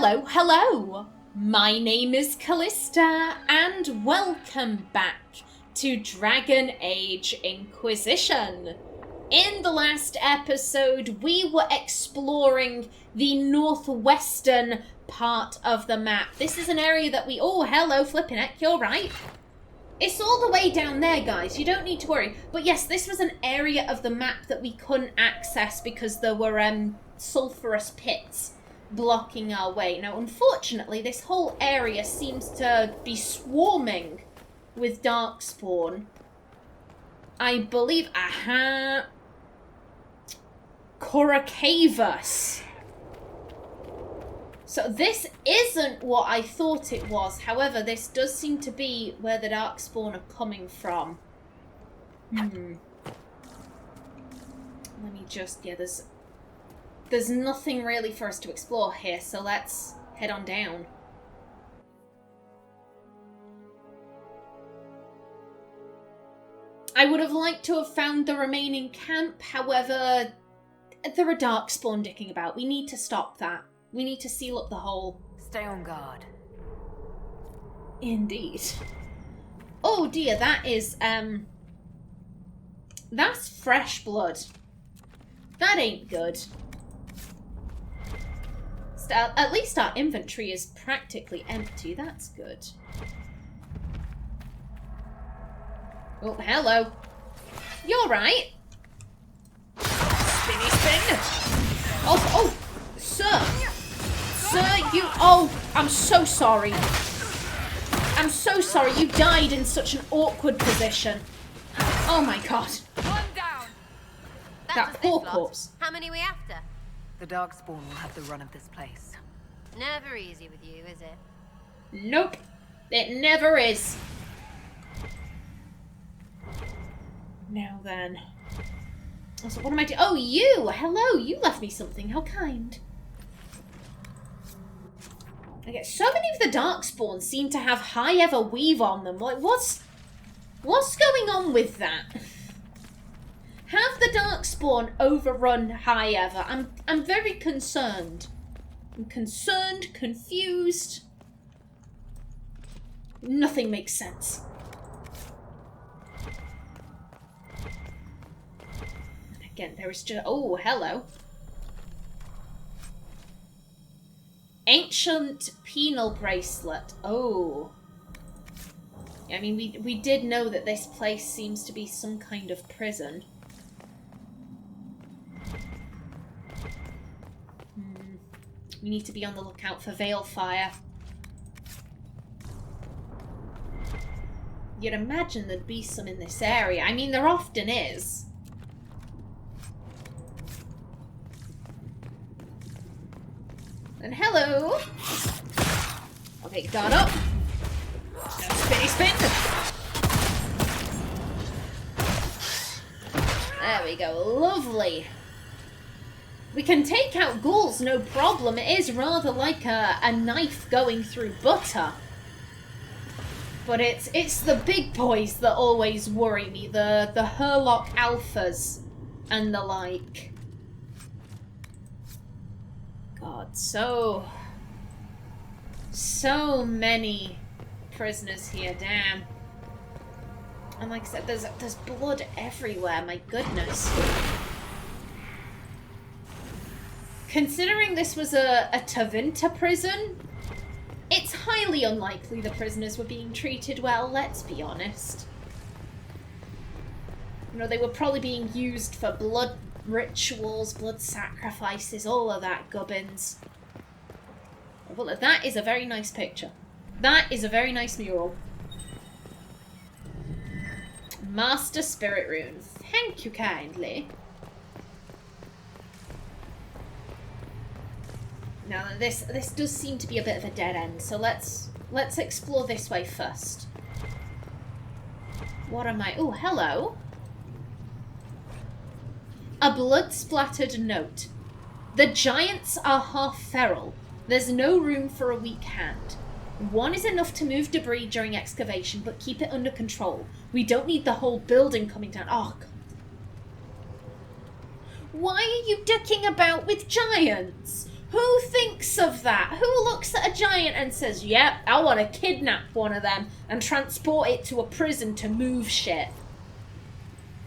hello! My name is Callista, and welcome back to Dragon Age Inquisition. In the last episode, we were exploring the northwestern part of the map. This is an area that we... Oh, hello, flipping heck, you're right. It's all the way down there, guys. You don't need to worry. But yes, this was an area of the map that we couldn't access because there were sulfurous pits blocking our way. Now, unfortunately, this whole area seems to be swarming with Darkspawn. I believe... Aha! Coracavus. So this isn't what I thought it was. However, this does seem to be where the Darkspawn are coming from. Let me just... Yeah, there's nothing really for us to explore here, so let's head on down. I would have liked to have found the remaining camp, however, there are Darkspawn dicking about. We need to stop that. We need to seal up the hole. Stay on guard. Indeed. Oh dear, that is, that's fresh blood. That ain't good. At least our inventory is practically empty. That's good. Oh, hello. You're right. Spinny spin. Oh, sir. Sir, you... Oh, I'm so sorry. I'm so sorry. You died in such an awkward position. Oh my god. One down. That poor corpse. How many are we after? The Darkspawn will have the run of this place. Never easy with you, is it? Nope. It never is. Now then. So what am I doing? Oh, you! Hello! You left me something. How kind. Okay, so many of the Darkspawn seem to have high ever weave on them. Like, what's going on with that? Have the Darkspawn overrun high ever? I'm very concerned. I'm concerned, confused. Nothing makes sense. Again, there is just... Oh, hello. Ancient penal bracelet. Oh. I mean, we did know that this place seems to be some kind of prison. We need to be on the lookout for veil fire. You'd imagine there'd be some in this area. I mean, there often is. And hello! Okay, guard up. Now spinny spin! There we go, lovely. We can take out ghouls, no problem. It is rather like a knife going through butter. But it's the big boys that always worry me. The Hurlock Alphas and the like. God, so many prisoners here, damn. And like I said, there's blood everywhere, my goodness. Considering this was a Tevinter prison, it's highly unlikely the prisoners were being treated well, let's be honest. You know, they were probably being used for blood rituals, blood sacrifices, all of that gubbins. Well, that is a very nice picture. That is a very nice mural. Master Spirit Rune. Thank you kindly. Now, this does seem to be a bit of a dead end, so let's explore this way first. What am I... Oh, hello. A blood-splattered note. The giants are half feral. There's no room for a weak hand. One is enough to move debris during excavation, but keep it under control. We don't need the whole building coming down. Oh, God. Why are you dicking about with giants? Who thinks of that? Who looks at a giant and says, yep, I want to kidnap one of them and transport it to a prison to move shit?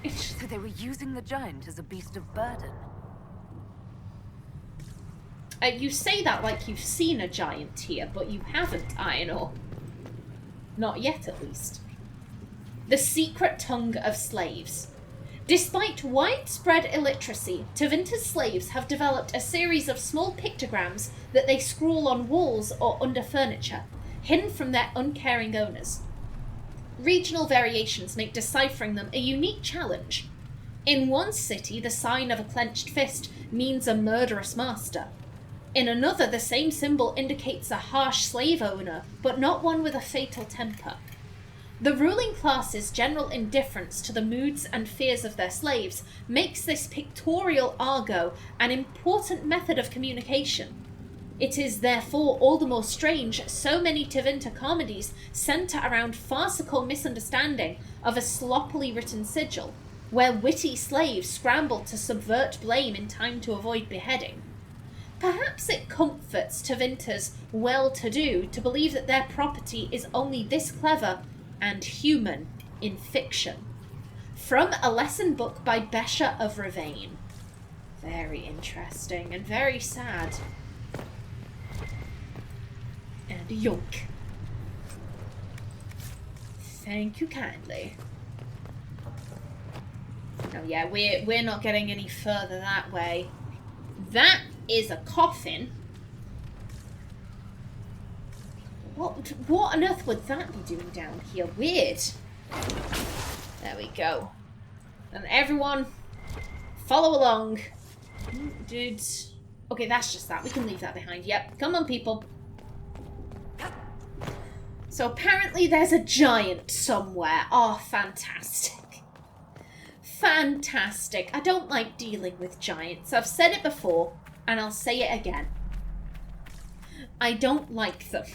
So they were using the giant as a beast of burden. You say that like you've seen a giant here, but you haven't, Aenor. Not yet, at least. The secret tongue of slaves. Despite widespread illiteracy, Tevinter's slaves have developed a series of small pictograms that they scrawl on walls or under furniture, hidden from their uncaring owners. Regional variations make deciphering them a unique challenge. In one city, the sign of a clenched fist means a murderous master. In another, the same symbol indicates a harsh slave owner, but not one with a fatal temper. The ruling class's general indifference to the moods and fears of their slaves makes this pictorial argot an important method of communication. It is therefore all the more strange so many Tevinter comedies centre around farcical misunderstanding of a sloppily written sigil, where witty slaves scramble to subvert blame in time to avoid beheading. Perhaps it comforts Tevinter's well-to-do to believe that their property is only this clever and human in fiction. From a lesson book by Besha of Ravane. Very interesting and very sad. And a yoink. Thank you kindly. Oh yeah, we're not getting any further that way. That is a coffin. What on earth would that be doing down here? Weird. There we go. And everyone, follow along. Dude. Okay, that's just that. We can leave that behind. Yep. Come on, people. So apparently there's a giant somewhere. Oh, fantastic. Fantastic. I don't like dealing with giants. I've said it before, and I'll say it again. I don't like them.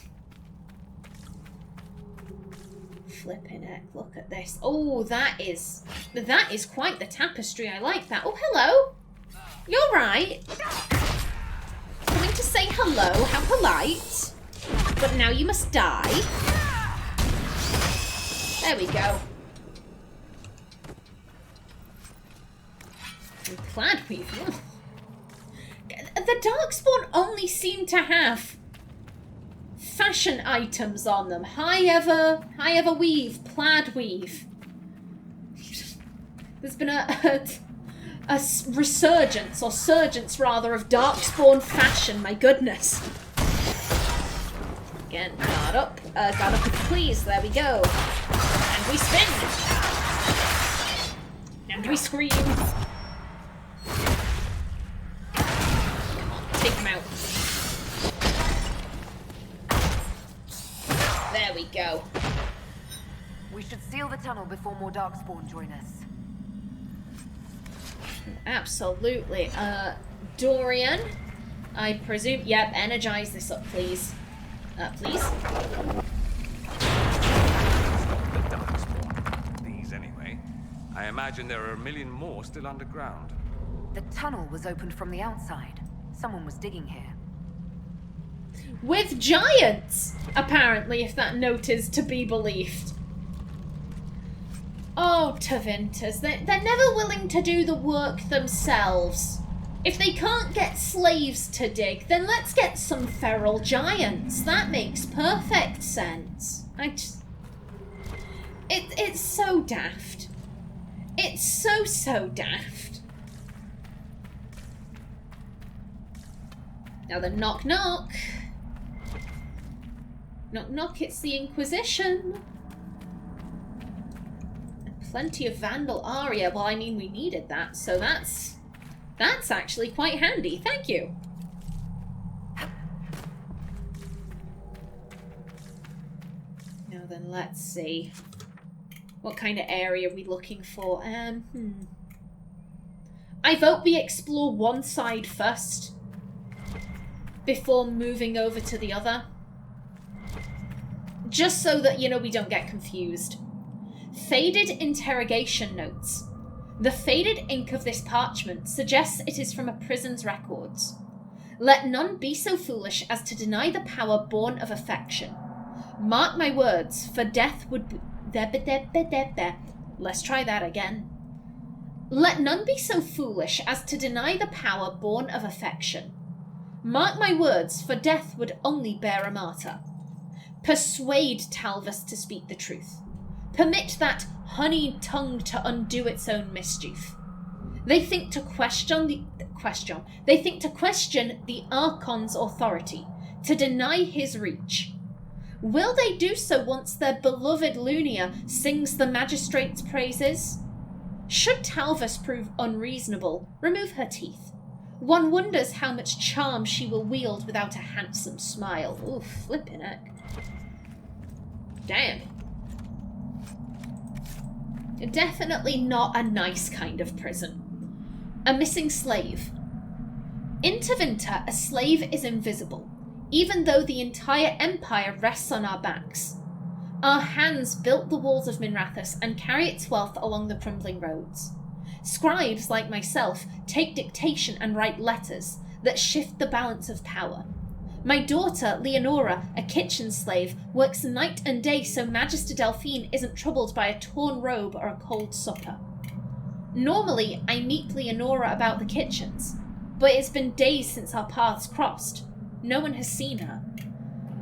Flipping heck, look at this. Oh, that is quite the tapestry. I like that. Oh, hello. You're right. Coming to say hello. How polite. But now you must die. There we go. And plaid weave. The Darkspawn only seem to have fashion items on them. High ever weave, plaid weave. There's been a resurgence, or surgence rather, of Darkspawn fashion. My goodness. Again, guard up if you please. There we go. And we spin. And we scream. Come on, take him out. There we go. We should seal the tunnel before more Darkspawn join us. Absolutely. Dorian, I presume... Yep, energize this up, please. Please. The Darkspawn. These, anyway. I imagine there are a million more still underground. The tunnel was opened from the outside. Someone was digging here. With giants, apparently, if that note is to be believed. Oh, Tevinters, they're never willing to do the work themselves. If they can't get slaves to dig, then let's get some feral giants. That makes perfect sense. It's so daft. It's so daft. Now the knock knock. Knock knock, it's the Inquisition. And plenty of Vandal Aria. Well, I mean, we needed that, so that's actually quite handy. Thank you. Now then, let's see. What kind of area are we looking for? I vote we explore one side first before moving over to the other. Just so that, you know, we don't get confused. Faded interrogation notes. The faded ink of this parchment suggests it is from a prison's records. Let none be so foolish as to deny the power born of affection. Mark my words, for death would be... Let's try that again. Let none be so foolish as to deny the power born of affection. Mark my words, for death would only bear a martyr. Persuade Talvas to speak the truth. Permit that honeyed tongue to undo its own mischief. They think to question the Archon's authority, to deny his reach. Will they do so once their beloved Lunia sings the magistrate's praises? Should Talvas prove unreasonable, remove her teeth. One wonders how much charm she will wield without a handsome smile. Ooh, flippin' heck. Damn. Definitely not a nice kind of prison. A missing slave. In Tevinter, a slave is invisible, even though the entire empire rests on our backs. Our hands built the walls of Minrathous and carry its wealth along the crumbling roads. Scribes like myself take dictation and write letters that shift the balance of power. My daughter, Leonora, a kitchen slave, works night and day so Magister Delphine isn't troubled by a torn robe or a cold supper. Normally, I meet Leonora about the kitchens, but it's been days since our paths crossed. No one has seen her.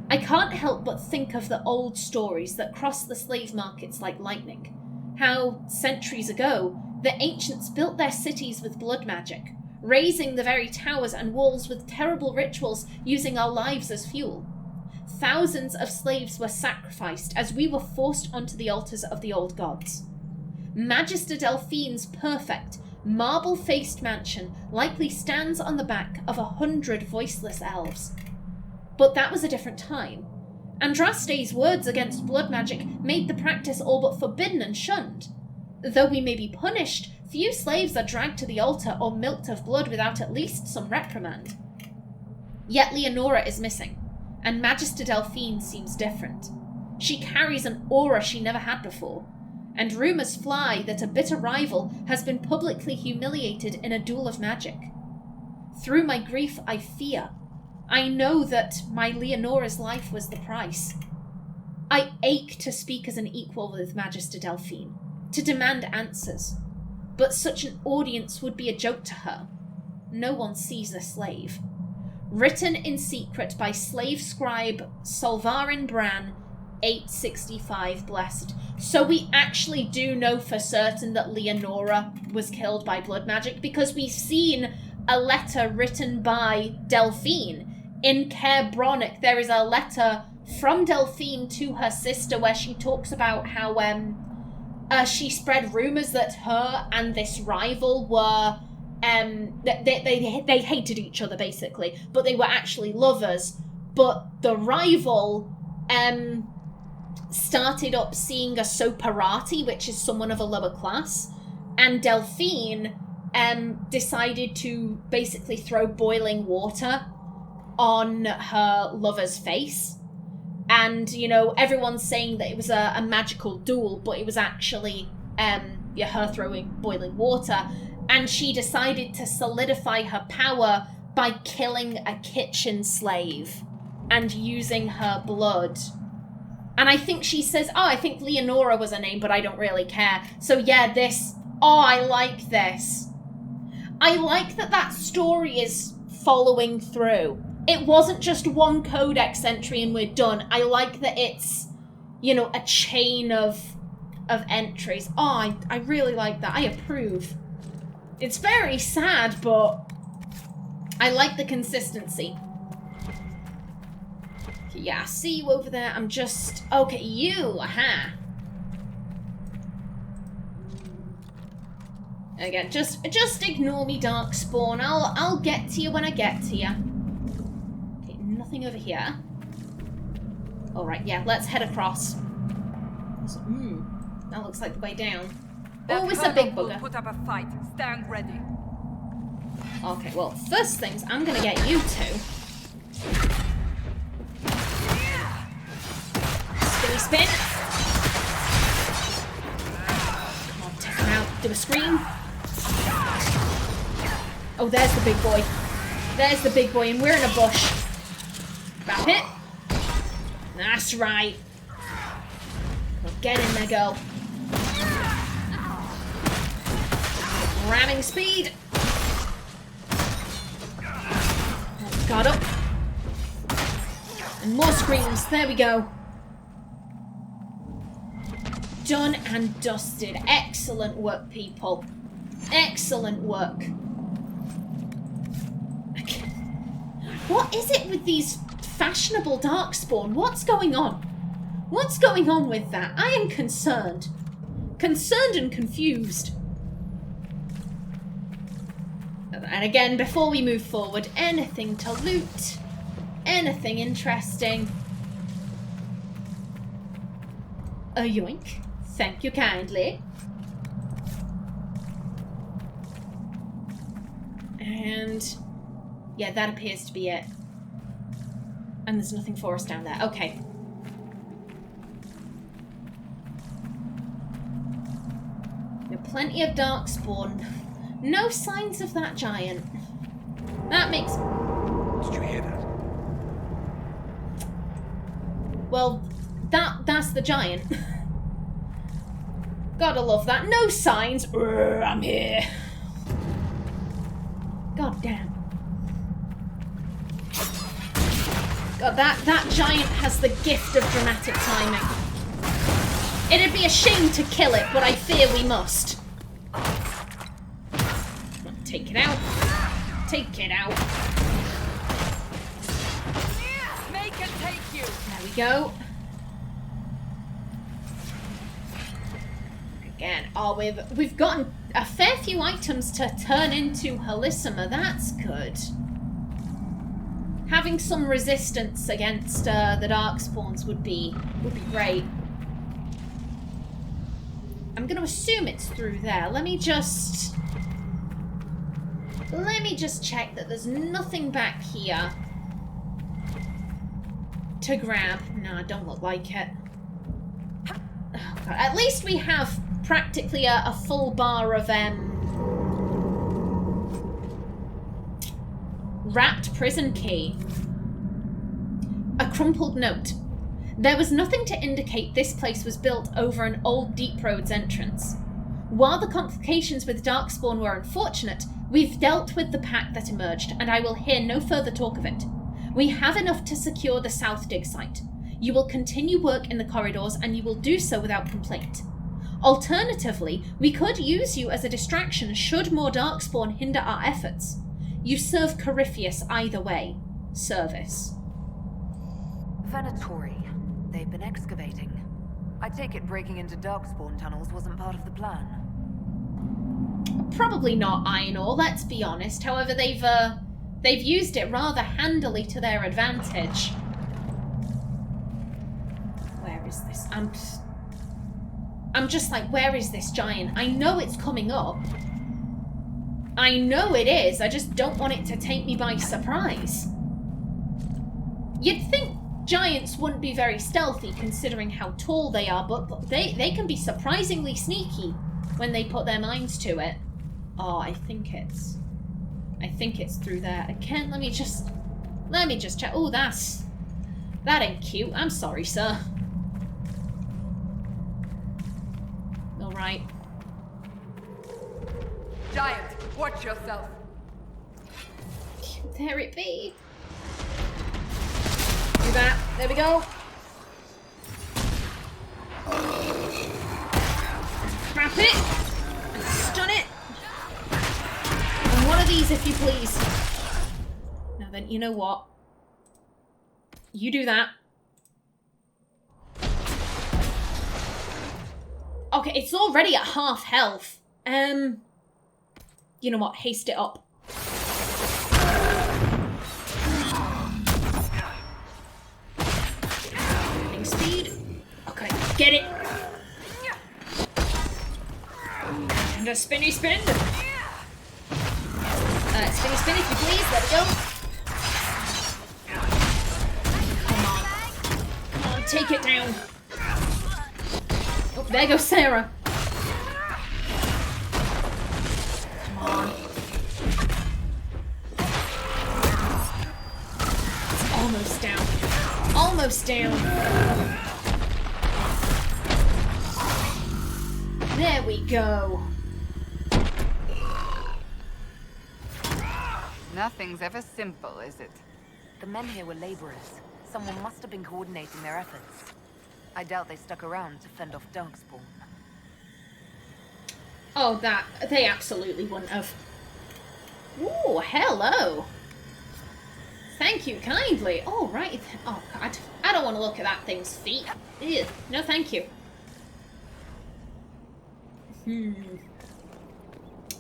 I can't help but think of the old stories that cross the slave markets like lightning. How, centuries ago, the ancients built their cities with blood magic, raising the very towers and walls with terrible rituals using our lives as fuel. Thousands of slaves were sacrificed as we were forced onto the altars of the old gods. Magister Delphine's perfect, marble-faced mansion likely stands on the back of 100 voiceless elves. But that was a different time. Andraste's words against blood magic made the practice all but forbidden and shunned. Though we may be punished, few slaves are dragged to the altar or milked of blood without at least some reprimand. Yet Leonora is missing, and Magister Delphine seems different. She carries an aura she never had before, and rumours fly that a bitter rival has been publicly humiliated in a duel of magic. Through my grief, I fear. I know that my Leonora's life was the price. I ache to speak as an equal with Magister Delphine, to demand answers, but such an audience would be a joke to her. No one sees a slave. Written in secret by slave scribe Solvarin Bran, 865 blessed. So we actually do know for certain that Leonora was killed by blood magic, because we've seen a letter written by Delphine. In Caer Bronic, there is a letter from Delphine to her sister where she talks about how she spread rumours that her and this rival were they hated each other basically, but they were actually lovers. But the rival started up seeing a soparati, which is someone of a lower class, and Delphine decided to basically throw boiling water on her lover's face. And, you know, everyone's saying that it was a magical duel, but it was actually her throwing boiling water. And she decided to solidify her power by killing a kitchen slave and using her blood. And I think she says, I think Leonora was her name, but I don't really care. So yeah, I like this. I like that story is following through. It wasn't just one codex entry and we're done. I like that it's, a chain of entries. I really like that. I approve. It's very sad, but I like the consistency. Yeah, I see you over there. I'm just... Okay, you, aha. Again, just ignore me, Darkspawn. I'll get to you when I get to you. Okay, nothing over here. Alright, yeah, let's head across. So, that looks like the way down. Oh, it's a big bugger. Put up a fight. Stand ready. Okay, well, first things, I'm gonna get you two. Spinny spin. Come on, take him out. Do a scream. Oh, there's the big boy. There's the big boy, and we're in a bush. Wrap it. That's right. Well, get in there, girl. Ramming speed. Guard up. And more screams. There we go. Done and dusted. Excellent work, people. Excellent work. Okay. What is it with these fashionable Darkspawn? What's going on? What's going on with that? I am concerned. Concerned and confused. And again, before we move forward, anything to loot? Anything interesting? A yoink. Thank you kindly. And yeah, that appears to be it. And there's nothing for us down there. Okay. There are plenty of Darkspawn. No signs of that giant. That makes... Did you hear that? Well, that's the giant. Gotta love that. No signs. I'm here. God damn. God, that giant has the gift of dramatic timing. It'd be a shame to kill it, but I fear we must. Take it out. Take it out. Make it take you. There we go. Again, oh, we've gotten a fair few items to turn into Kallisima. That's good. Having some resistance against the Darkspawns would be great. I'm going to assume it's through there. Let me just check that there's nothing back here to grab. No, don't look like it. Oh, God. At least we have practically a full bar of wrapped prison key. A crumpled note. There was nothing to indicate this place was built over an old Deep Roads entrance. While the complications with Darkspawn were unfortunate, we've dealt with the pack that emerged, and I will hear no further talk of it. We have enough to secure the South Dig site. You will continue work in the corridors, and you will do so without complaint. Alternatively, we could use you as a distraction should more Darkspawn hinder our efforts. You serve Corypheus either way. Service. Venatori. They've been excavating. I take it breaking into Darkspawn tunnels wasn't part of the plan. Probably not, Aenor, let's be honest. However, they've used it rather handily to their advantage. Where is this? I'm just like, where is this giant? I know it's coming up. I know it is. I just don't want it to take me by surprise. You'd think giants wouldn't be very stealthy considering how tall they are, but they can be surprisingly sneaky when they put their minds to it. Oh, I think it's through there. Again, let me just check. Oh, that ain't cute. I'm sorry, sir. All right. Giant, watch yourself. There it be. Do that. There we go. Wrap it. And stun it. And one of these, if you please. Now then, you know what? You do that. Okay, it's already at half health. You know what? Haste it up. Speed. Okay, get it. And a spinny spin. Spinny spin if you please. There we go. Come on. Come on, take it down. Oh, there goes Sarah. Come on. almost down. Almost down. There we go. Nothing's ever simple, is it? The men here were laborers. Someone must have been coordinating their efforts. I doubt they stuck around to fend off Darkspawn. Oh, they absolutely wouldn't have. Ooh, hello. Thank you kindly. Oh, right. Oh, God. I don't want to look at that thing's feet. Ew. No, thank you.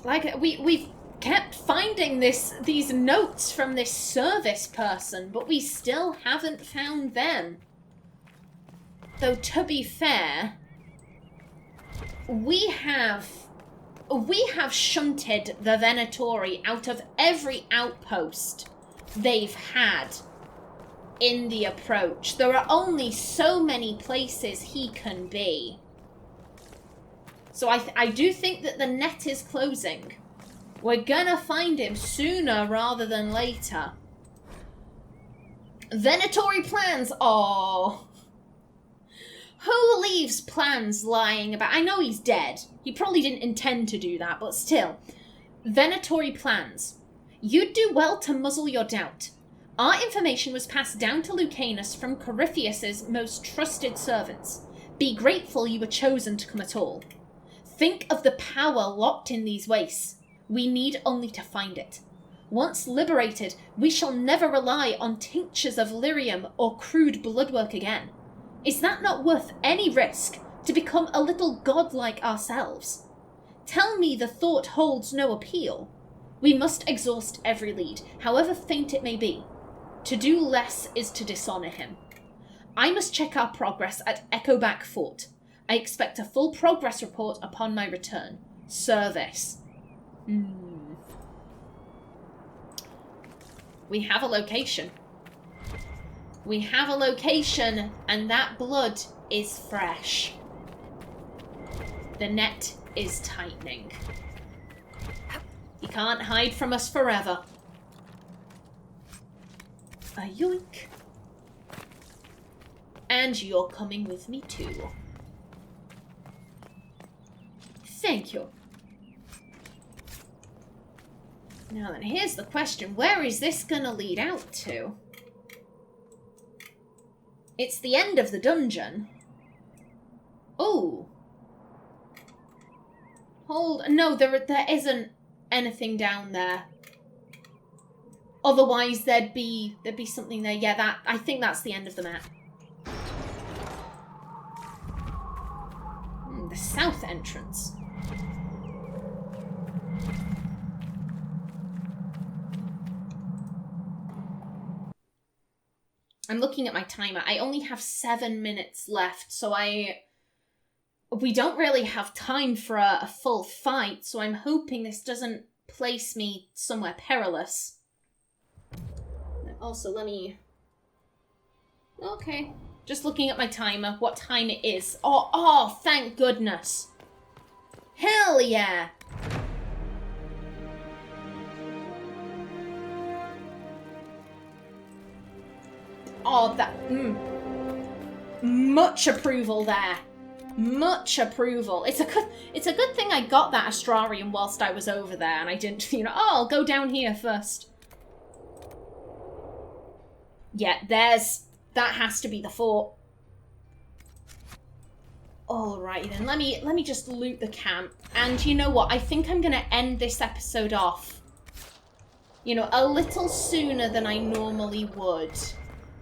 Like, we've kept finding these notes from this service person, but we still haven't found them. Though, to be fair, we have shunted the Venatori out of every outpost they've had in the approach. There are only so many places he can be. So I do think that the net is closing. We're gonna find him sooner rather than later. Venatori plans. Oh. Who leaves plans lying about? I know he's dead. He probably didn't intend to do that, but still. Venatori plans. You'd do well to muzzle your doubt. Our information was passed down to Lucanus from Corypheus's most trusted servants. Be grateful you were chosen to come at all. Think of the power locked in these wastes. We need only to find it. Once liberated, we shall never rely on tinctures of lyrium or crude bloodwork again. Is that not worth any risk to become a little godlike ourselves? Tell me the thought holds no appeal. We must exhaust every lead, however faint it may be. To do less is to dishonor him. I must check our progress at Echoback Fort. I expect a full progress report upon my return. Service. We have a location. We have a location, and that blood is fresh. The net is tightening. You can't hide from us forever. A yoink. And you're coming with me too. Thank you. Now then, here's the question. Where is this gonna lead out to? It's the end of the dungeon. Oh. Hold. No, there isn't anything down there. Otherwise, there'd be something there. Yeah, I think that's the end of the map. The south entrance. I'm looking at my timer. I only have 7 minutes left, so we don't really have time for a full fight, so I'm hoping this doesn't place me somewhere perilous. Also, let me... Okay. Just looking at my timer, what time it is. Oh, thank goodness. Hell yeah. Oh, that... Much approval there. Much approval. It's a good thing I got that Astrarium whilst I was over there and I didn't, I'll go down here first. Yeah, that has to be the fort. Alrighty then, let me just loot the camp. And you know what? I think I'm gonna end this episode off, a little sooner than I normally would.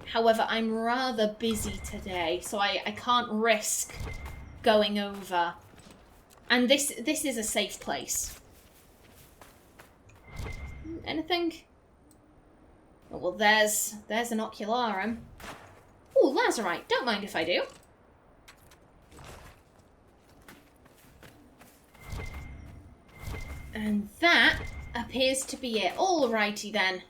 However, I'm rather busy today, so I can't risk going over. And this is a safe place. Anything? Oh, well, there's an Ocularum. Ooh, Lazarite. Don't mind if I do. And that appears to be it. Alrighty then.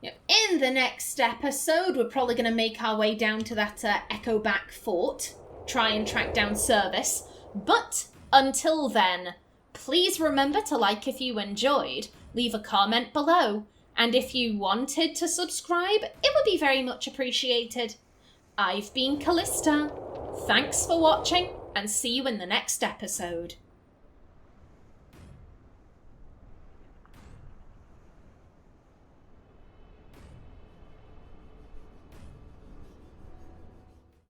In the next episode, we're probably going to make our way down to that Echoback Fort. Try and track down Service. But until then, please remember to like if you enjoyed, leave a comment below, And if you wanted to subscribe, it would be very much appreciated. I've been Callista. Thanks for watching, and see you in the next episode.